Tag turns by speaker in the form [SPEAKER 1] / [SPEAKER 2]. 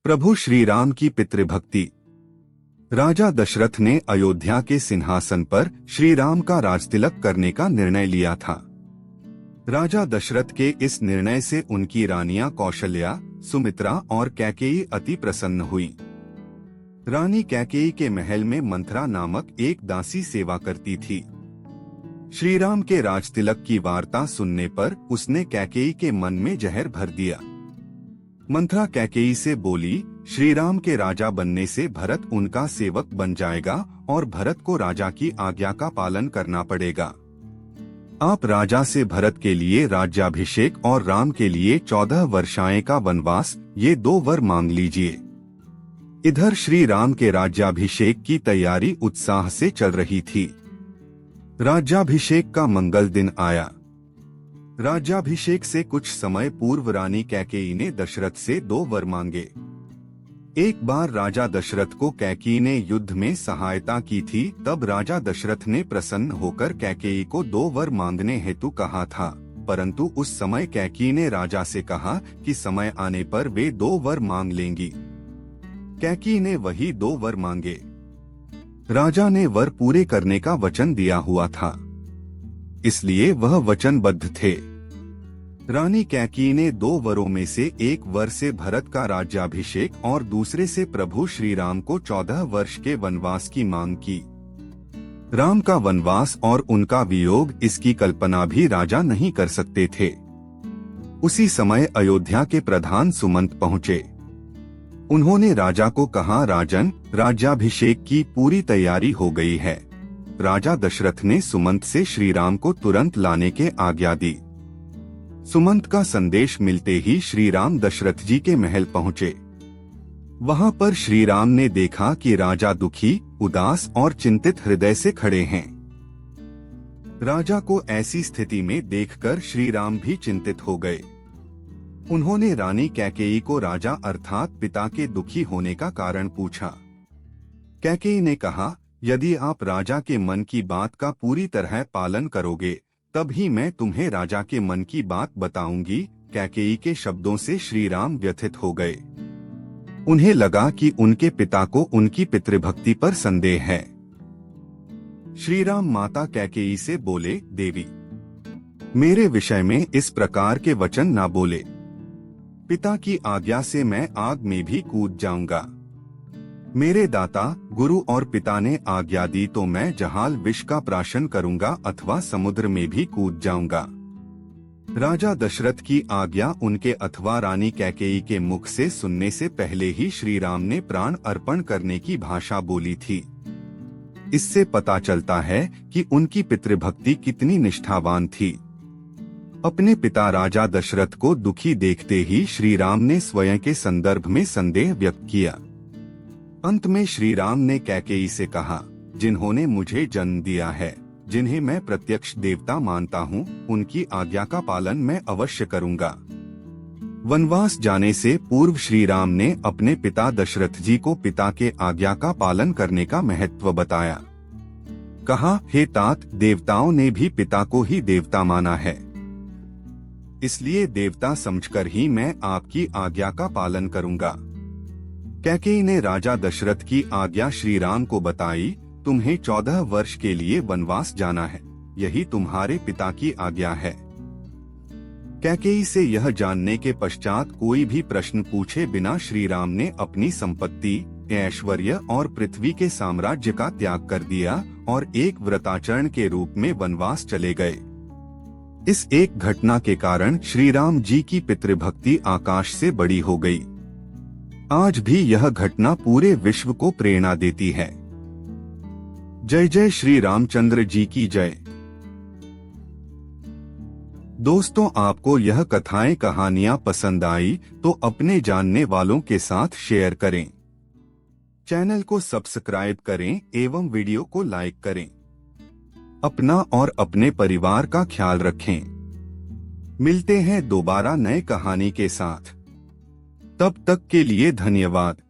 [SPEAKER 1] प्रभु श्री राम की पितृभक्ति। राजा दशरथ ने अयोध्या के सिंहासन पर श्री राम का राजतिलक करने का निर्णय लिया था। राजा दशरथ के इस निर्णय से उनकी रानियां कौशल्या, सुमित्रा और कैकेयी अति प्रसन्न हुई। रानी कैकेयी के महल में मंथरा नामक एक दासी सेवा करती थी। श्री राम के राजतिलक की वार्ता सुनने पर उसने कैकेयी के मन में जहर भर दिया। मंथरा कैकेयी से बोली, श्री राम के राजा बनने से भरत उनका सेवक बन जाएगा और भरत को राजा की आज्ञा का पालन करना पड़ेगा। आप राजा से भरत के लिए राज्याभिषेक और राम के लिए 14 वर्षाएं का वनवास, ये 2 वर मांग लीजिए। इधर श्री राम के राज्याभिषेक की तैयारी उत्साह से चल रही थी। राज्याभिषेक का मंगल दिन आया। राज्याभिषेक से कुछ समय पूर्व रानी कैकेयी ने दशरथ से 2 वर मांगे। एक बार राजा दशरथ को कैकेयी ने युद्ध में सहायता की थी, तब राजा दशरथ ने प्रसन्न होकर कैकेयी को 2 वर मांगने हेतु कहा था, परंतु उस समय कैकेयी ने राजा से कहा कि समय आने पर वे 2 वर मांग लेंगी। कैकेयी ने वही 2 वर मांगे। राजा ने वर पूरे करने का वचन दिया हुआ था, इसलिए वह वचनबद्ध थे। रानी कैकेयी ने 2 वरों में से एक वर से भरत का राज्याभिषेक और दूसरे से प्रभु श्री राम को 14 वर्ष के वनवास की मांग की। राम का वनवास और उनका वियोग, इसकी कल्पना भी राजा नहीं कर सकते थे। उसी समय अयोध्या के प्रधान सुमंत पहुँचे। उन्होंने राजा को कहा, राजन, राज्याभिषेक की पूरी तैयारी हो गई है। राजा दशरथ ने सुमंत से श्री राम को तुरंत लाने के आज्ञा दी। सुमंत का संदेश मिलते ही श्री राम दशरथ जी के महल पहुँचे। वहां पर श्री राम ने देखा कि राजा दुखी, उदास और चिंतित हृदय से खड़े हैं। राजा को ऐसी स्थिति में देखकर श्री राम भी चिंतित हो गए। उन्होंने रानी कैकेयी को राजा अर्थात पिता के दुखी होने का कारण पूछा। कैकेयी ने कहा, यदि आप राजा के मन की बात का पूरी तरह पालन करोगे, तब ही मैं तुम्हें राजा के मन की बात बताऊंगी। कैकेयी के शब्दों से श्री राम व्यथित हो गए। उन्हें लगा कि उनके पिता को उनकी पितृभक्ति पर संदेह है। श्री राम माता कैकेयी से बोले, देवी, मेरे विषय में इस प्रकार के वचन ना बोले। पिता की आज्ञा से मैं आग में भी कूद जाऊंगा। मेरे दाता, गुरु और पिता ने आज्ञा दी तो मैं जहाल विष का प्राशन करूंगा अथवा समुद्र में भी कूद जाऊंगा। राजा दशरथ की आज्ञा उनके अथवा रानी कैकेयी के मुख से सुनने से पहले ही श्री राम ने प्राण अर्पण करने की भाषा बोली थी। इससे पता चलता है कि उनकी पितृभक्ति कितनी निष्ठावान थी। अपने पिता राजा दशरथ को दुखी देखते ही श्री राम ने स्वयं के संदर्भ में संदेह व्यक्त किया। अंत में श्री राम ने कैकेयी से कहा, जिन्होंने मुझे जन्म दिया है, जिन्हें मैं प्रत्यक्ष देवता मानता हूँ, उनकी आज्ञा का पालन मैं अवश्य करूँगा। वनवास जाने से पूर्व श्री राम ने अपने पिता दशरथ जी को पिता के आज्ञा का पालन करने का महत्व बताया। कहा, हे तात, देवताओं ने भी पिता को ही देवता माना है, इसलिए देवता समझकर ही मैं आपकी आज्ञा का पालन करूँगा। कैकेयी ने राजा दशरथ की आज्ञा श्री राम को बताई। तुम्हें 14 वर्ष के लिए वनवास जाना है, यही तुम्हारे पिता की आज्ञा है। कैकेयी से यह जानने के पश्चात कोई भी प्रश्न पूछे बिना श्री राम ने अपनी संपत्ति, ऐश्वर्य और पृथ्वी के साम्राज्य का त्याग कर दिया और एक व्रताचरण के रूप में वनवास चले गए। इस एक घटना के कारण श्री राम जी की पितृभक्ति आकाश से बड़ी हो गई। आज भी यह घटना पूरे विश्व को प्रेरणा देती है। जय जय श्री रामचंद्र जी की जय। दोस्तों, आपको यह कथाएं कहानियां पसंद आई तो अपने जानने वालों के साथ शेयर करें। चैनल को सब्सक्राइब करें एवं वीडियो को लाइक करें। अपना और अपने परिवार का ख्याल रखें। मिलते हैं दोबारा नए कहानी के साथ। तब तक के लिए धन्यवाद।